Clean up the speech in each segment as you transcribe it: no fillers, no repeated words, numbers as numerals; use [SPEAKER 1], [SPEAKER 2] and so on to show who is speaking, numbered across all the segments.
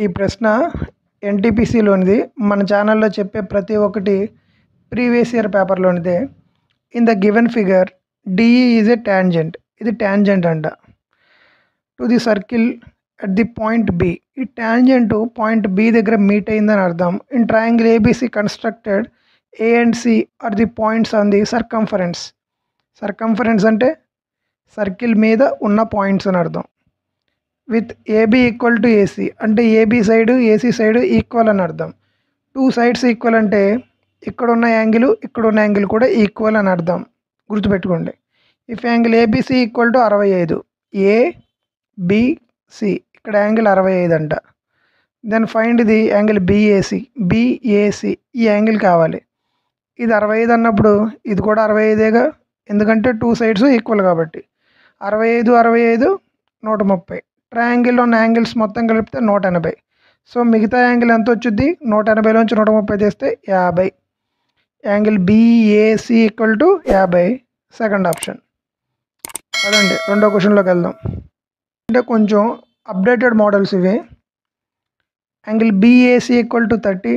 [SPEAKER 1] ఈ ప్రశ్న ఎన్టీపీసీలోనిది. మన ఛానల్లో చెప్పే ప్రతి ఒక్కటి ప్రీవియస్ ఇయర్ పేపర్లోనిదే. In the given figure DE is a tangent. ఇది ట్యాంజెంట్ అంట to the circle at the point B. ఈ ట్యాంజెంట్ పాయింట్ బి దగ్గర మీట్ అయిందని అర్థం. In triangle ABC constructed A and C are the points on the circumference. Circumference అంటే circle మీద ఉన్న points అని అర్థం. With AB equal to AC అంటే AB side AC side equal అని అర్థం. టూ సైడ్స్ ఈక్వల్ అంటే ఇక్కడున్న యాంగిల్ ఇక్కడున్న యాంగిల్ కూడా ఈక్వల్ అని అర్థం. గుర్తుపెట్టుకోండి. If angle ABC equal to 65, ABC ఇక్కడ యాంగిల్ 65 అంట. Then find the angle BAC. BAC ఈ యాంగిల్ కావాలి. ఇది 65 అన్నప్పుడు ఇది కూడా 65గా, ఎందుకంటే టూ సైడ్స్ ఈక్వల్ కాబట్టి. 65 65 130. ట్రయాంగిల్లో ఉన్న యాంగిల్స్ మొత్తం కలిపితే 180. సో మిగతా యాంగిల్ ఎంత వచ్చింది? 180లోంచి 130 తీస్తే 50. Angle BAC equal to 50. Second option. అదండి. రెండో క్వశ్చన్లోకి వెళ్దాం. అంటే కొంచెం అప్డేటెడ్ మోడల్స్ ఇవి. యాంగిల్ బిఏసి ఈక్వల్ టు 30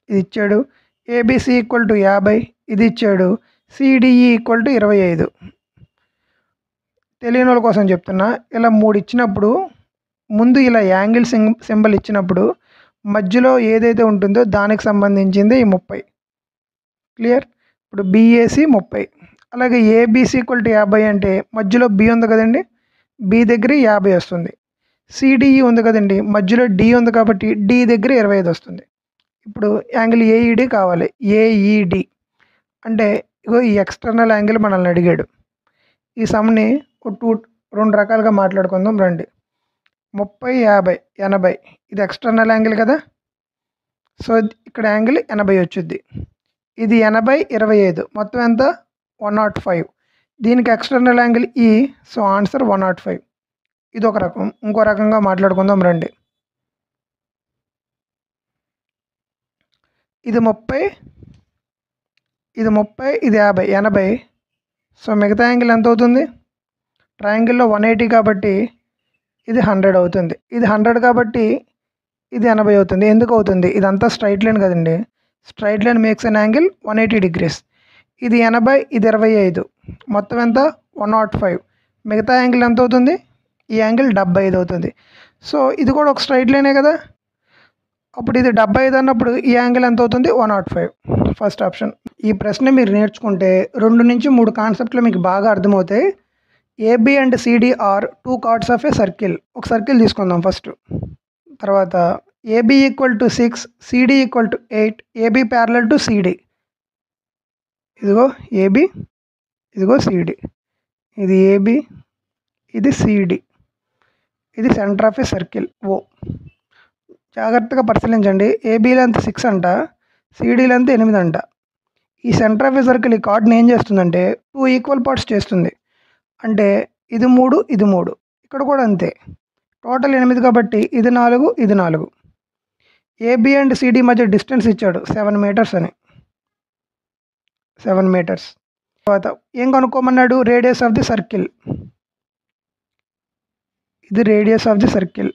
[SPEAKER 1] ఇది ఇచ్చాడు. ఏబిసి ఈక్వల్ టు 50 ఇది ఇచ్చాడు. CDE equal to 25. తెలియని వాళ్ళ కోసం చెప్తున్నా. ఇలా 3 ఇచ్చినప్పుడు ముందు ఇలా యాంగిల్ సింబల్ ఇచ్చినప్పుడు మధ్యలో ఏదైతే ఉంటుందో దానికి సంబంధించింది ఈ 30. క్లియర్? ఇప్పుడు బిఏసి 30. అలాగే ఏబిసి ఈక్వల్ టు 50 అంటే మధ్యలో బి ఉంది కదండి, బి దగ్గర 50 వస్తుంది. సిడిఈ ఉంది కదండి, మధ్యలో డి ఉంది కాబట్టి డి దగ్గర 25 వస్తుంది. ఇప్పుడు యాంగిల్ ఏఈడి కావాలి. ఏఈడి అంటే ఇగో ఈ ఎక్స్టర్నల్ యాంగిల్ మనల్ని అడిగాడు. ఈ సమ్ని రెండు రకాలుగా మాట్లాడుకుందాం రండి. 30 50 80 ఇది ఎక్స్టర్నల్ యాంగిల్ కదా. సో ఇక్కడ యాంగిల్ 80 వచ్చింది. ఇది 80 25 మొత్తం ఎంత? 105. దీనికి ఎక్స్టర్నల్ యాంగిల్ ఈ. So answer 105. ఇది ఒక రకం. ఇంకో రకంగా మాట్లాడుకుందాం రండి. ఇది 30 ఇది 50 ఇది 50 80. సో మిగతా యాంగిల్ ఎంత అవుతుంది? ట్రయాంగిల్లో 180 కాబట్టి ఇది 100 అవుతుంది. ఇది 100 కాబట్టి ఇది 80 అవుతుంది. ఎందుకు అవుతుంది? ఇదంతా స్ట్రైట్ లైన్ కదండి. Straight line makes an angle 180 degrees. ఇది 80 ఇది 25 మొత్తం ఎంత? 105. మిగతా యాంగిల్ ఎంత అవుతుంది? ఈ యాంగిల్ 75 అవుతుంది. సో ఇది కూడా ఒక స్ట్రైట్ లైనే కదా. అప్పుడు ఇది 75 అన్నప్పుడు ఈ యాంగిల్ ఎంత అవుతుంది? 105. First option. ఈ ప్రశ్న మీరు నేర్చుకుంటే 2 నుంచి 3 కాన్సెప్ట్లు మీకు బాగా అర్థమవుతాయి. AB and CD are two chords of a circle. ఒక సర్కిల్ తీసుకుందాం ఫస్ట్. తర్వాత AB equal to 6, CD equal to 8, AB parallel to CD. ఇదిగో ఏబి, ఇదిగో సిడి. ఇది ఏబి, ఇది సిడి. ఇది centre of a circle O. జాగ్రత్తగా పరిశీలించండి. ఏబీ లెంత్ 6 అంట, సిడి లెంత్ 8 అంట. ఈ సెంటర్ ఆఫ్ ఏ సర్కిల్ ఈ కార్డ్ని ఏం చేస్తుందంటే 2 ఈక్వల్ పార్ట్స్ చేస్తుంది. అంటే ఇది 3 ఇది 3. ఇక్కడ కూడా అంతే. టోటల్ 8 కాబట్టి ఇది 4 ఇది 4. ఏబి అండ్ సిడి మధ్య డిస్టెన్స్ ఇచ్చాడు 7 meters అని. 7 meters. తర్వాత ఏం కనుక్కోమన్నాడు? Radius of the circle. ఇది రేడియస్ ఆఫ్ ది సర్కిల్.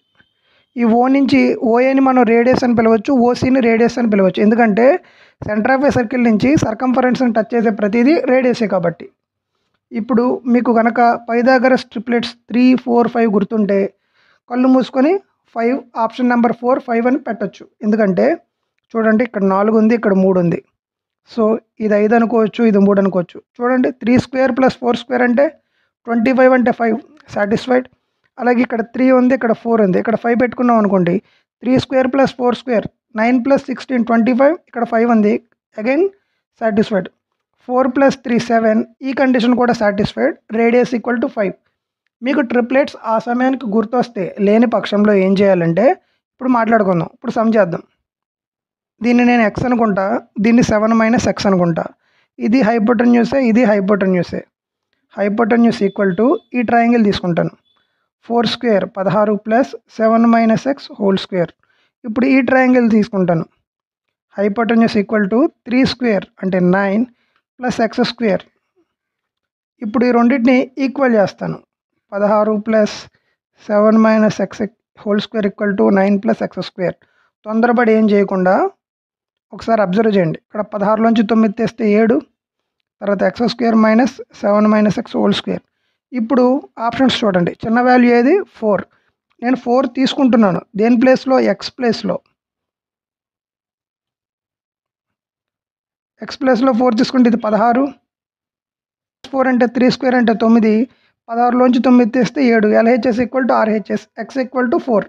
[SPEAKER 1] ఈ ఓ నుంచి ఓఏని మనం రేడియస్ అని పిలవచ్చు, ఓసీని రేడియస్ అని పిలవచ్చు. ఎందుకంటే సెంటర్ ఆఫ్ ఏ సర్కిల్ నుంచి సర్కంఫరెన్స్ని టచ్ చేసే ప్రతిదీ రేడియసే కాబట్టి. ఇప్పుడు మీకు కనుక పైథాగరస్ ట్రిప్లెట్స్ 3 4 5 గుర్తుంటే కళ్ళు మూసుకొని 5 ఆప్షన్ నెంబర్ 4 5 అని పెట్టచ్చు. ఎందుకంటే చూడండి ఇక్కడ 4 ఉంది, ఇక్కడ 3 ఉంది. సో ఇది 5 అనుకోవచ్చు, ఇది 3 అనుకోవచ్చు. చూడండి 3 square + 4 square అంటే 25 అంటే 5 సాటిస్ఫైడ్. అలాగే ఇక్కడ 3 ఉంది, ఇక్కడ 4 ఉంది, ఇక్కడ 5 పెట్టుకున్నాం అనుకోండి. 3 square + 4 square 9 + 16 25. ఇక్కడ 5 ఉంది, అగైన్ సాటిస్ఫైడ్. 4 + 3 7. ఈ కండిషన్ కూడా సాటిస్ఫైడ్. Radius equal to 5. మీకు ట్రిప్లెట్స్ ఆ సమయానికి గుర్తొస్తే, లేని పక్షంలో ఏం చేయాలంటే ఇప్పుడు మాట్లాడుకుందాం. ఇప్పుడు సమ్ చేద్దాం. దీన్ని నేను x అనుకుంటా, దీన్ని 7 - x అనుకుంటా. ఇది హైపోటెన్యూసే, ఇది హైపోటెన్యూసే. హైపోటెన్యూస్ ఈక్వల్ టు ఈ ట్రయాంగిల్ తీసుకుంటాను. 4 square 16 + 7 - x హోల్ స్క్వేర్. ఇప్పుడు ఈ ట్రయాంగిల్ తీసుకుంటాను. హైపోటెన్యూస్ ఈక్వల్ టు 3 square అంటే 9 + x స్క్వేర్. ఇప్పుడు ఈ రెండింటిని ఈక్వల్ చేస్తాను. 16 + 7 - x whole square equal to 9 plus X square. తొందరపడి ఏం చేయకుండా ఒకసారి అబ్జర్వ్ చేయండి. ఇక్కడ 16లోంచి 9 తీస్తే 7, తర్వాత X square minus 7 minus X whole square. ఇప్పుడు ఆప్షన్స్ చూడండి. చిన్న వాల్యూ ఏది 4. నేను 4 తీసుకుంటున్నాను. దేని ప్లేస్లో? ఎక్స్ ప్లేస్లో. ఎక్స్ ప్లేస్లో 4 తీసుకుంటే ఇది 16. 4 అంటే 3 స్క్వేర్ అంటే 9. 16లోంచి 9 తీస్తే 7. LHS equal to RHS. X equal to 4.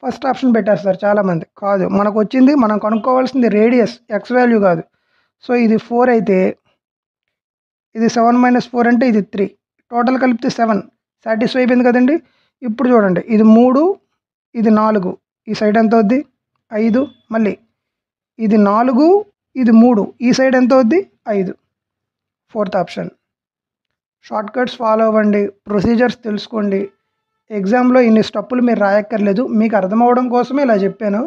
[SPEAKER 1] First option పెట్టేస్తారు చాలామంది. కాదు, మనకు వచ్చింది, మనం కనుక్కోవాల్సింది రేడియస్, ఎక్స్ వాల్యూ కాదు. సో ఇది 4 అయితే ఇది 7 మైనస్ 4 అంటే ఇది 3. టోటల్ కలిపితే 7. సాటిస్ఫై అయిపోయింది కదండి. ఇప్పుడు చూడండి, ఇది 3, ఇది 4. ఈ సైడ్ ఎంత అవుద్ది? 5. మళ్ళీ ఇది 4, ఇది 3. ఈ సైడ్ ఎంత అవుద్ది? 5. Fourth option. Short cuts follow అవ్వండి, ప్రొసీజర్స్ తెలుసుకోండి. ఎగ్జామ్లో ఇన్ని స్టెప్పులు మీరు రాయక్కర్లేదు. మీకు అర్థమవడం కోసమే ఇలా చెప్పాను.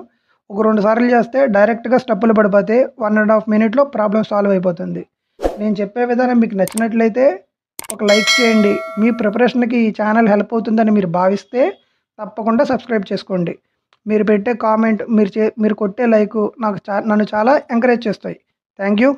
[SPEAKER 1] ఒక 2 సార్లు చేస్తే డైరెక్ట్గా స్టెప్పులు పడిపోతే 1.5 మినిట్లో ప్రాబ్లం సాల్వ్ అయిపోతుంది. నేను చెప్పే విధానం మీకు నచ్చినట్లయితే ఒక లైక్ చేయండి. మీ ప్రిపరేషన్కి ఈ ఛానల్ హెల్ప్ అవుతుందని మీరు భావిస్తే తప్పకుండా సబ్స్క్రైబ్ చేసుకోండి. మీరు పెట్టే కామెంట్, మీరు కొట్టే లైక్ నన్ను చాలా ఎంకరేజ్ చేస్తాయి. Thank you.